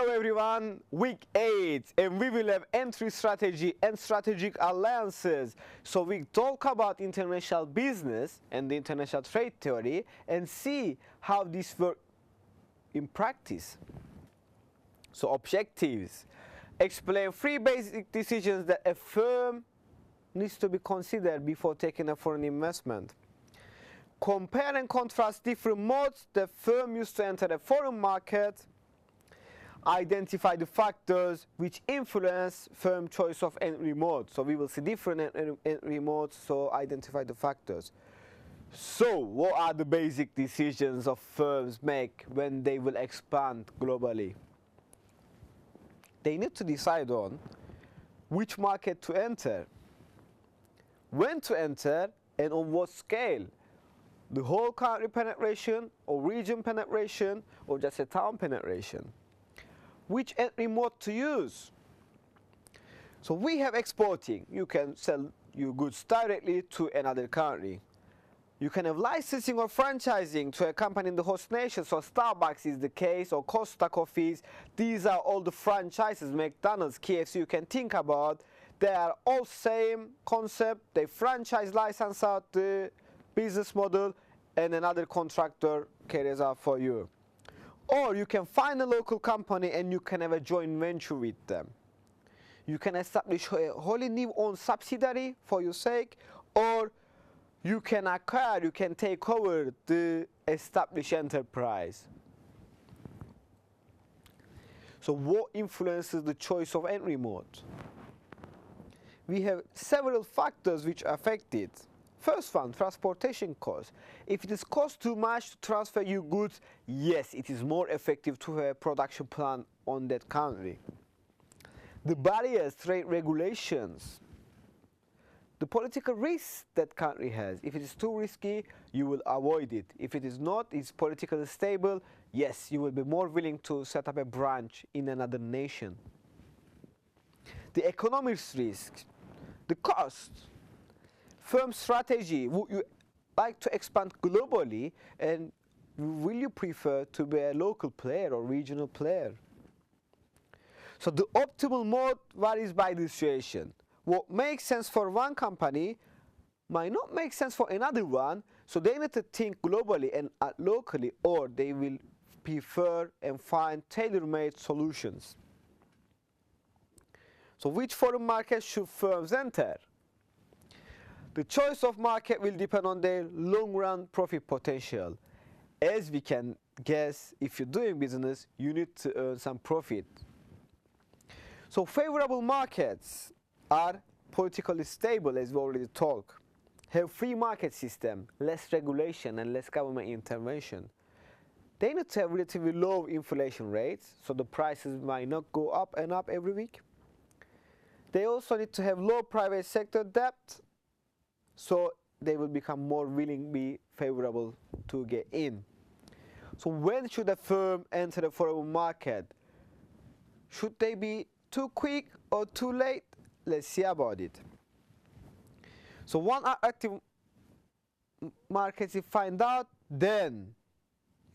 Hello everyone, week 8, and we will have entry strategy and strategic alliances. So we talk about international business and the international trade theory and see how this works in practice. So objectives: explain 3 basic decisions that a firm needs to be considered before taking a foreign investment. Compare and contrast different modes the firm used to enter a foreign market. Identify the factors which influence firm choice of entry mode. So we will see different entry modes, so identify the factors. So what are the basic decisions of firms make when they will expand globally? They need to decide on which market to enter, when to enter, and on what scale. The whole country penetration, or region penetration, or just a town penetration. Which entry mode to use. So we have exporting. You can sell your goods directly to another country. You can have licensing or franchising to a company in the host nation. So Starbucks is the case, or Costa Coffees. These are all the franchises. McDonald's, KFC, you can think about. They are all same concept. They franchise license out the business model and another contractor carries out for you. Or you can find a local company and you can have a joint venture with them. You can establish a wholly new own subsidiary for your sake, or you can acquire, you can take over the established enterprise. So what influences the choice of entry mode? We have several factors which affect it. First one, transportation cost. If it is cost too much to transfer your goods, yes, it is more effective to have a production plant on that country. The barriers, trade regulations, the political risk that country has. If it is too risky, you will avoid it. If it is not, it's politically stable, yes, you will be more willing to set up a branch in another nation. The economic risk, the cost. Firm strategy, would you like to expand globally, and will you prefer to be a local player or regional player? So the optimal mode varies by the situation. What makes sense for one company might not make sense for another one, so they need to think globally and locally, or they will prefer and find tailor-made solutions. So which foreign market should firms enter? The choice of market will depend on their long-run profit potential. As we can guess, if you're doing business, you need to earn some profit. So favorable markets are politically stable, as we already talked. Have free market system, less regulation and less government intervention. They need to have relatively low inflation rates, so the prices might not go up and up every week. They also need to have low private sector debt, so they will become more willing, be favorable to get in. So when should a firm enter the foreign market? Should they be too quick or too late? Let's see about it. So one active market you find out, then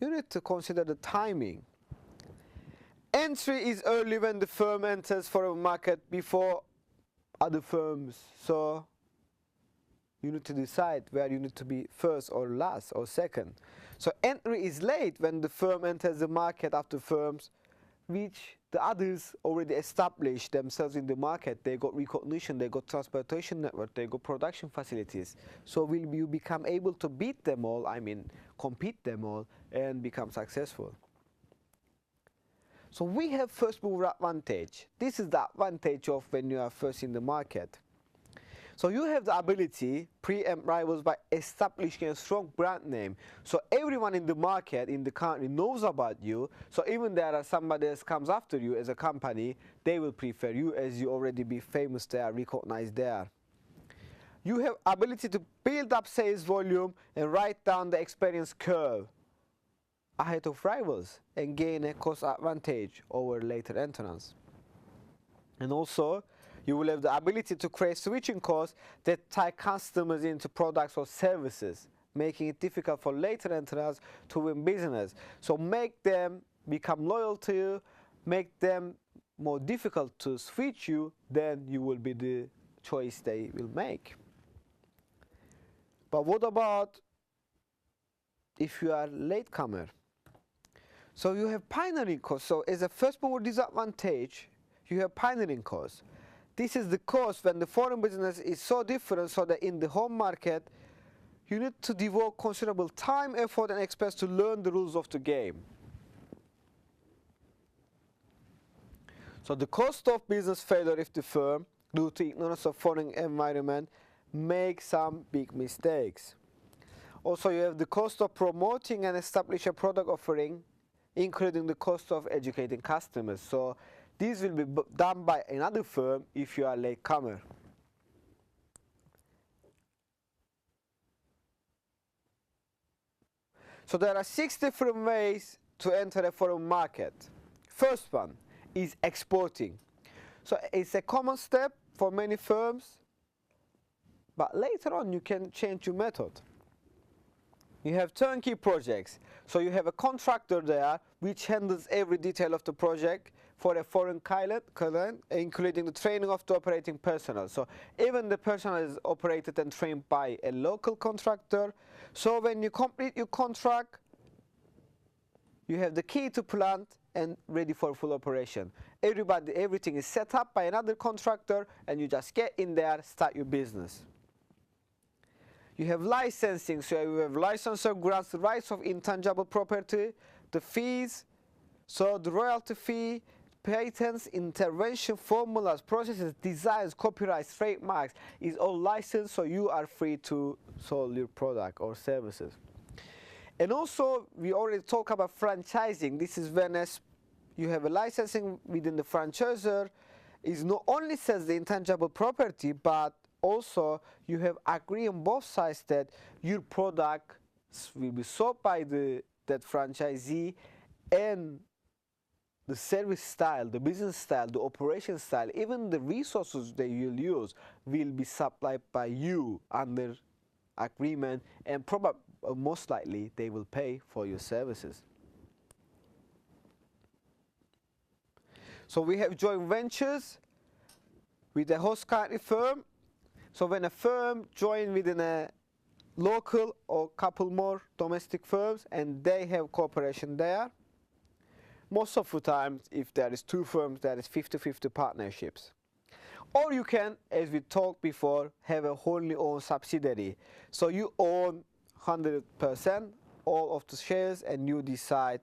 you need to consider the timing. Entry is early when the firm enters foreign market before other firms. So you need to decide where you need to be first or last or second. So entry is late when the firm enters the market after firms which the others already established themselves in the market. They got recognition, they got transportation network, they got production facilities. So will you become able to beat them all, compete them all, and become successful? So we have first mover advantage. This is the advantage of when you are first in the market. So you have the ability preempt rivals by establishing a strong brand name. So everyone in the market, in the country, knows about you. So even there are somebody else comes after you as a company, they will prefer you as you already be famous there, recognized there. You have ability to build up sales volume and write down the experience curve ahead of rivals and gain a cost advantage over later entrants. And also, you will have the ability to create switching costs that tie customers into products or services, making it difficult for later entrants to win business. So make them become loyal to you, make them more difficult to switch you, then you will be the choice they will make. But what about if you are latecomer? So you have pioneering cost. So as a first mover disadvantage, you have pioneering cost. This is the cost when the foreign business is so different, so that in the home market you need to devote considerable time, effort and expense to learn the rules of the game. So the cost of business failure if the firm, due to ignorance of foreign environment, make some big mistakes. Also, you have the cost of promoting and establish a product offering, including the cost of educating customers. So this will be done by another firm if you are a latecomer. So there are 6 different ways to enter a foreign market. First one is exporting. So it's a common step for many firms, but later on you can change your method. You have turnkey projects. So you have a contractor there which handles every detail of the project for a foreign client, including the training of the operating personnel. So even the personnel is operated and trained by a local contractor. So when you complete your contract, you have the key to plant and ready for full operation. Everything is set up by another contractor, and you just get in there, start your business. You have licensing, so you have licensor grants the rights of intangible property, the fees, so the royalty fee, patents, intervention, formulas, processes, designs, copyrights, trademarks is all licensed, so you are free to sell your product or services. And also, we already talked about franchising. This is when you have a licensing within the franchisor, is not only sells the intangible property, but also you have agreed on both sides that your product will be sold by that franchisee, and the service style, the business style, the operation style, even the resources they will use will be supplied by you under agreement, and probably most likely they will pay for your services. So we have joint ventures with a host country firm. So when a firm joins within a local or couple more domestic firms and they have cooperation there, most of the time if there is 2 firms, there is 50-50 partnerships. Or you can, as we talked before, have a wholly owned subsidiary. So you own 100% all of the shares and you decide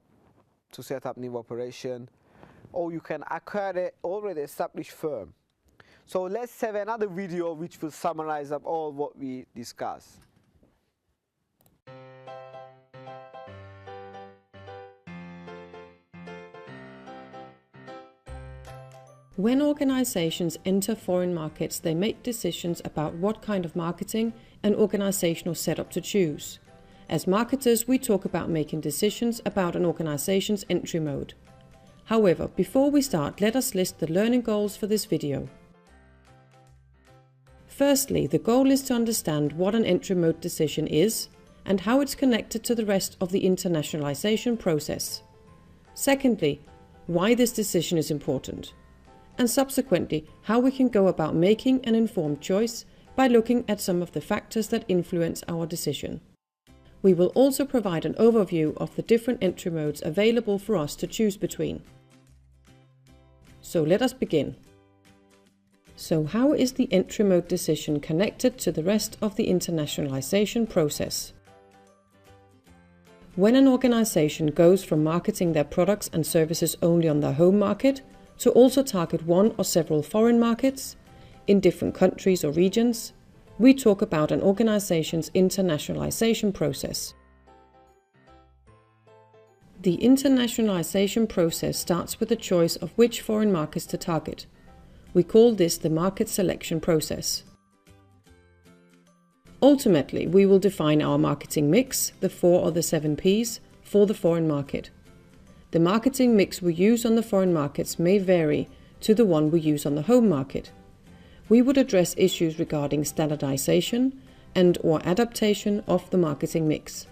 to set up new operation. Or you can acquire an already established firm. So let's have another video which will summarize up all what we discussed. When organizations enter foreign markets, they make decisions about what kind of marketing and organizational setup to choose. As marketers, we talk about making decisions about an organization's entry mode. However, before we start, let us list the learning goals for this video. Firstly, the goal is to understand what an entry mode decision is and how it's connected to the rest of the internationalization process. Secondly, why this decision is important. And subsequently, how we can go about making an informed choice by looking at some of the factors that influence our decision. We will also provide an overview of the different entry modes available for us to choose between. So let us begin. So how is the entry mode decision connected to the rest of the internationalization process? When an organization goes from marketing their products and services only on their home market to also target one or several foreign markets in different countries or regions, we talk about an organization's internationalization process. The internationalization process starts with the choice of which foreign markets to target. We call this the market selection process. Ultimately, we will define our marketing mix, the 4 or the 7 Ps, for the foreign market. The marketing mix we use on the foreign markets may vary to the one we use on the home market. We would address issues regarding standardization and/or adaptation of the marketing mix.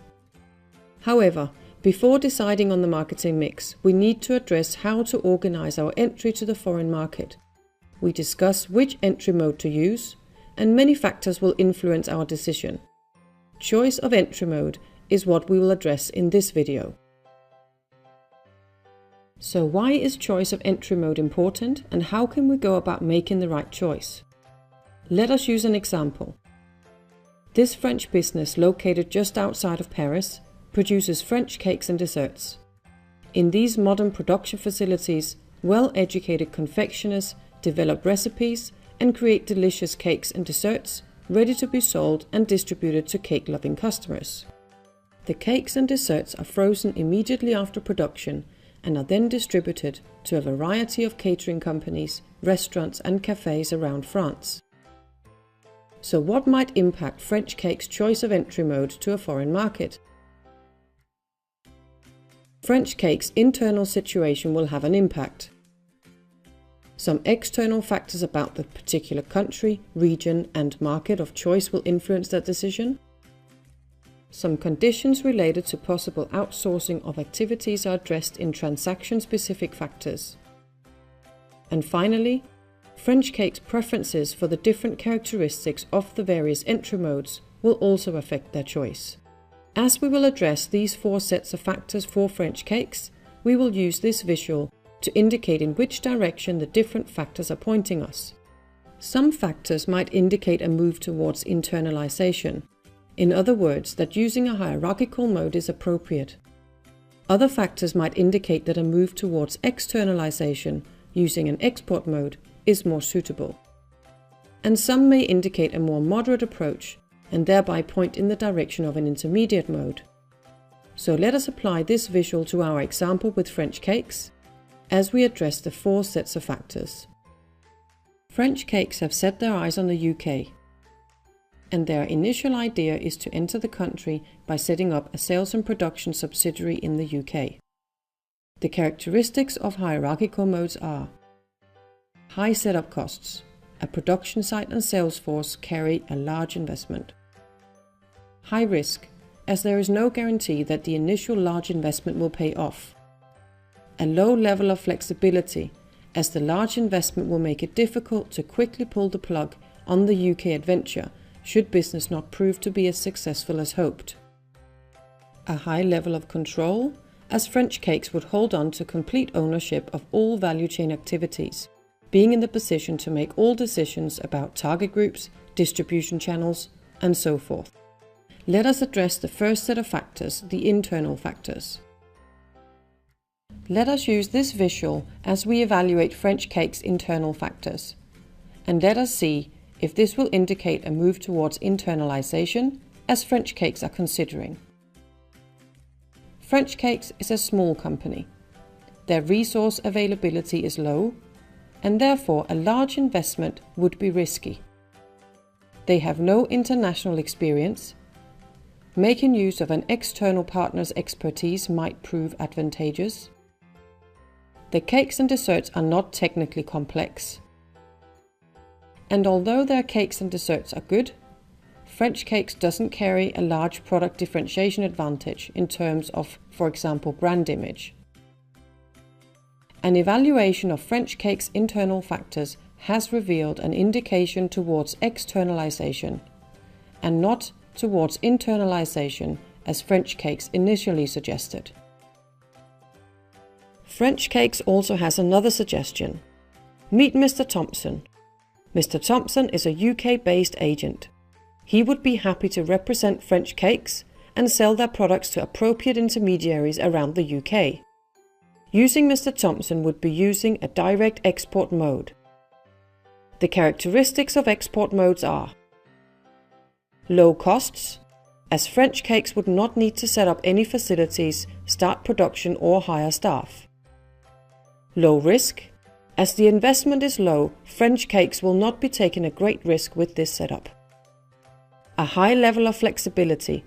However, Before deciding on the marketing mix, we need to address how to organize our entry to the foreign market. We discuss which entry mode to use, and many factors will influence our decision. Choice of entry mode is what we will address in this video. So why is choice of entry mode important, and how can we go about making the right choice? Let us use an example. This French business, located just outside of Paris, produces French cakes and desserts. In these modern production facilities, well-educated confectioners develop recipes and create delicious cakes and desserts ready to be sold and distributed to cake-loving customers. The cakes and desserts are frozen immediately after production and are then distributed to a variety of catering companies, restaurants and cafes around France. So what might impact French Cake's choice of entry mode to a foreign market? French Cake's internal situation will have an impact. Some external factors about the particular country, region and market of choice will influence that decision. Some conditions related to possible outsourcing of activities are addressed in transaction-specific factors. And finally, French Cake's preferences for the different characteristics of the various entry modes will also affect their choice. As we will address these 4 sets of factors for French Cakes, we will use this visual to indicate in which direction the different factors are pointing us. Some factors might indicate a move towards internalization, in other words, that using a hierarchical mode is appropriate. Other factors might indicate that a move towards externalization, using an export mode, is more suitable. And some may indicate a more moderate approach, and thereby point in the direction of an intermediate mode. So let us apply this visual to our example with French Cakes, as we address the 4 sets of factors. French Cakes have set their eyes on the UK, and their initial idea is to enter the country by setting up a sales and production subsidiary in the UK. The characteristics of hierarchical modes are: high setup costs. A production site and sales force carry a large investment. High risk, as there is no guarantee that the initial large investment will pay off. A low level of flexibility, as the large investment will make it difficult to quickly pull the plug on the UK adventure should business not prove to be as successful as hoped. A high level of control, as French Cakes would hold on to complete ownership of all value chain activities, being in the position to make all decisions about target groups, distribution channels, and so forth. Let us address the first set of factors, the internal factors. Let us use this visual as we evaluate French Cake's internal factors, and let us see if this will indicate a move towards internalization, as French Cakes are considering. French Cakes is a small company. Their resource availability is low, and therefore a large investment would be risky. They have no international experience. Making use of an external partner's expertise might prove advantageous. The cakes and desserts are not technically complex. And although their cakes and desserts are good, French Cakes doesn't carry a large product differentiation advantage in terms of, for example, brand image. An evaluation of French Cake's internal factors has revealed an indication towards externalization, and not towards internalization as French Cakes initially suggested. French Cakes also has another suggestion. Meet Mr. Thompson. Mr. Thompson is a UK-based agent. He would be happy to represent French Cakes and sell their products to appropriate intermediaries around the UK. Using Mr. Thompson would be using a direct export mode. The characteristics of export modes are: low costs, as French Cakes would not need to set up any facilities, start production or hire staff. Low risk, as the investment is low, French Cakes will not be taking a great risk with this setup. A high level of flexibility,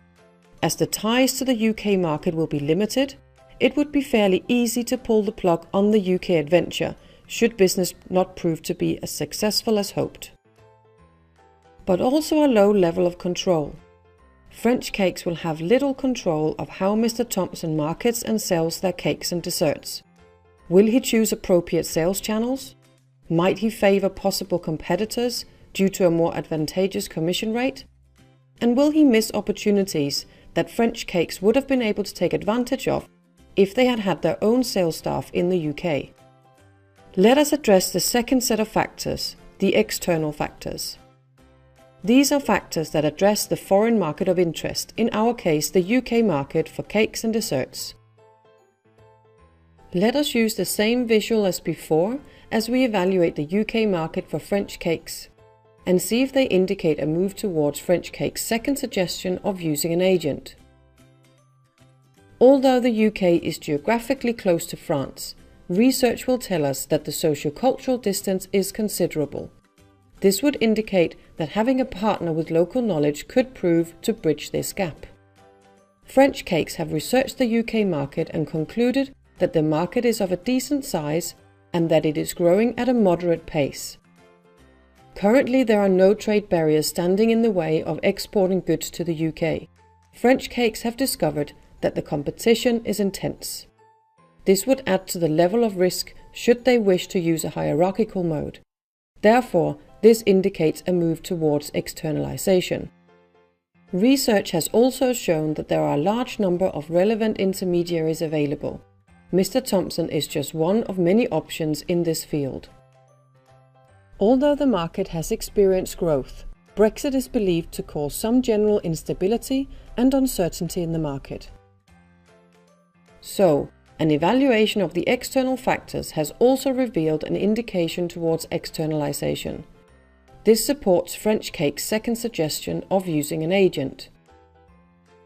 as the ties to the UK market will be limited, it would be fairly easy to pull the plug on the UK adventure should business not prove to be as successful as hoped. But also a low level of control. French Cakes will have little control of how Mr. Thompson markets and sells their cakes and desserts. Will he choose appropriate sales channels? Might he favor possible competitors due to a more advantageous commission rate? And will he miss opportunities that French Cakes would have been able to take advantage of if they had had their own sales staff in the UK? Let us address the second set of factors, the external factors. These are factors that address the foreign market of interest, in our case the UK market for cakes and desserts. Let us use the same visual as before as we evaluate the UK market for French cakes, and see if they indicate a move towards French Cakes' second suggestion of using an agent. Although the UK is geographically close to France, research will tell us that the socio-cultural distance is considerable. This would indicate that having a partner with local knowledge could prove to bridge this gap. French Cakes have researched the UK market and concluded that the market is of a decent size and that it is growing at a moderate pace. Currently, there are no trade barriers standing in the way of exporting goods to the UK. French Cakes have discovered that the competition is intense. This would add to the level of risk should they wish to use a hierarchical mode. Therefore, this indicates a move towards externalization. Research has also shown that there are a large number of relevant intermediaries available. Mr. Thompson is just one of many options in this field. Although the market has experienced growth, Brexit is believed to cause some general instability and uncertainty in the market. So, an evaluation of the external factors has also revealed an indication towards externalization. This supports French Cakes' second suggestion of using an agent.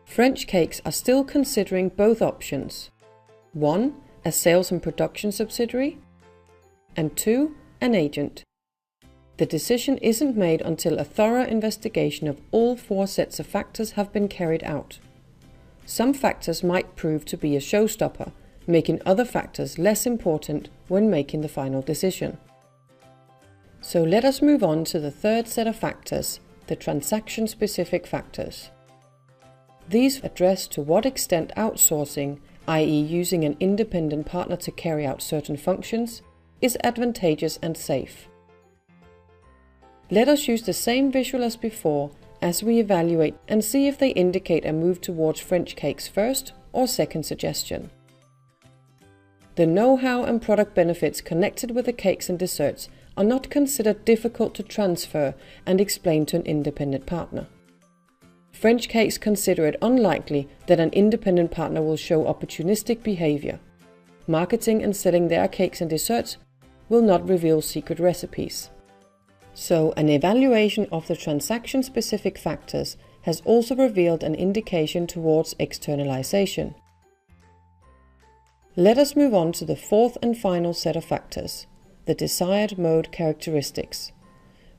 French Cakes are still considering both options. 1. A sales and production subsidiary, and 2. An agent. The decision isn't made until a thorough investigation of all 4 sets of factors have been carried out. Some factors might prove to be a showstopper, making other factors less important when making the final decision. So let us move on to the third set of factors, the transaction-specific factors. These address to what extent outsourcing, i.e. using an independent partner to carry out certain functions, is advantageous and safe. Let us use the same visual as before as we evaluate and see if they indicate a move towards French Cakes' first or second suggestion. The know-how and product benefits connected with the cakes and desserts are not considered difficult to transfer and explain to an independent partner. French Cakes consider it unlikely that an independent partner will show opportunistic behavior. Marketing and selling their cakes and desserts will not reveal secret recipes. So, an evaluation of the transaction-specific factors has also revealed an indication towards externalization. Let us move on to the fourth and final set of factors, the desired mode characteristics.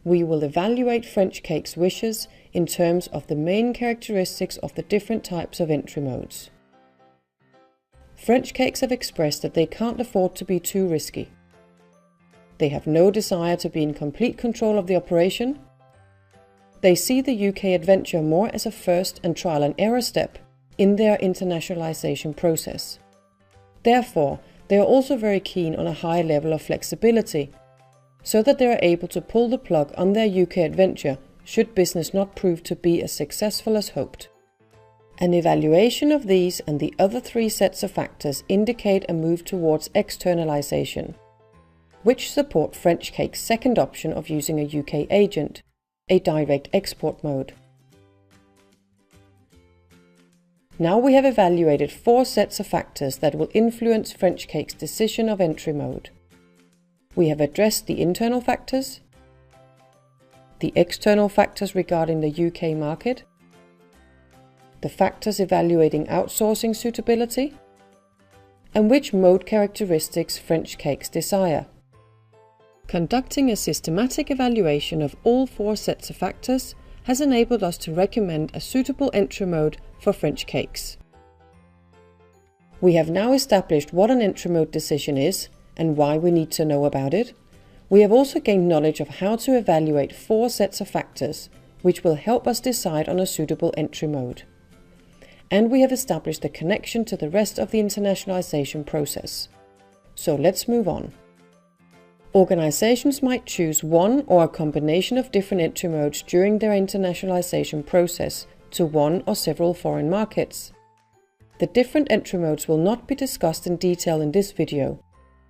We will evaluate French Cakes' wishes in terms of the main characteristics of the different types of entry modes. French Cakes have expressed that they can't afford to be too risky. They have no desire to be in complete control of the operation. They see the UK adventure more as a first and trial and error step in their internationalization process. Therefore, they are also very keen on a high level of flexibility, so that they are able to pull the plug on their UK adventure should business not prove to be as successful as hoped. An evaluation of these and the other 3 sets of factors indicate a move towards externalization, which support French Cakes' second option of using a UK agent, a direct export mode. Now we have evaluated 4 sets of factors that will influence French Cakes' decision of entry mode. We have addressed the internal factors, the external factors regarding the UK market, the factors evaluating outsourcing suitability, and which mode characteristics French Cakes desire. Conducting a systematic evaluation of all 4 sets of factors has enabled us to recommend a suitable entry mode for French Cakes. We have now established what an entry mode decision is and why we need to know about it. We have also gained knowledge of how to evaluate 4 sets of factors, which will help us decide on a suitable entry mode. and we have established the connection to the rest of the internationalization process. So let's move on. Organizations might choose one or a combination of different entry modes during their internationalization process to one or several foreign markets. The different entry modes will not be discussed in detail in this video,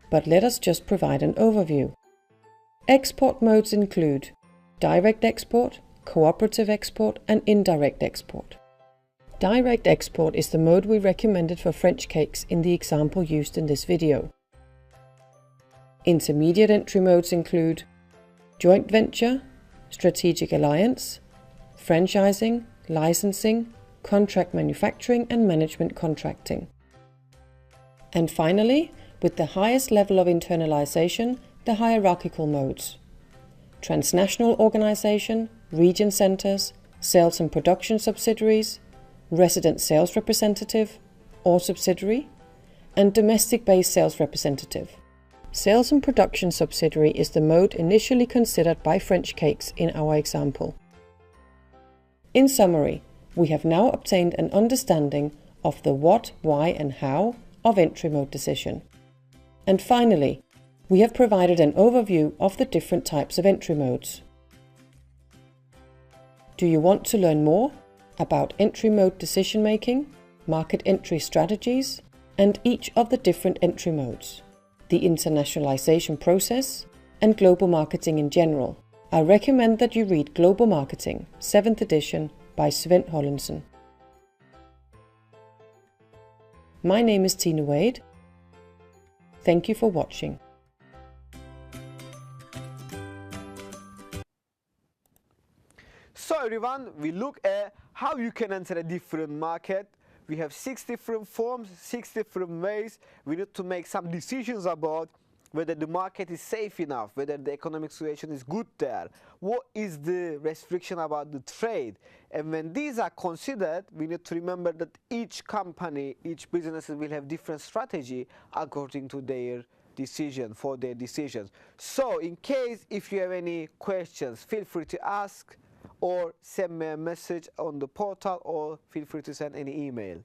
but let us just provide an overview. Export modes include direct export, cooperative export, and indirect export. Direct export is the mode we recommended for French cakes in the example used in this video. Intermediate entry modes include joint venture, strategic alliance, franchising, licensing, contract manufacturing, and management contracting. And finally, with the highest level of internalization, the hierarchical modes: transnational organization, region centers, sales and production subsidiaries, resident sales representative or subsidiary, and domestic-based sales representative. Sales and production subsidiary is the mode initially considered by French cakes in our example. In summary, we have now obtained an understanding of the what, why, and how of entry mode decision. And finally, we have provided an overview of the different types of entry modes. Do you want to learn more about entry mode decision making, market entry strategies, and each of the different entry modes, the internationalization process, and global marketing in general? I recommend that you read Global Marketing, 7th edition by Sven Hollensen. My name is Tina Wade. Thank you for watching. So everyone, we look at how you can enter a different market. We have 6 different forms, 6 different ways. We need to make some decisions about whether the market is safe enough, whether the economic situation is good there, what is the restriction about the trade. And when these are considered, we need to remember that each company, each business will have different strategy according to their decision, for their decisions. So in case if you have any questions, feel free to ask or send me a message on the portal, or feel free to send any email.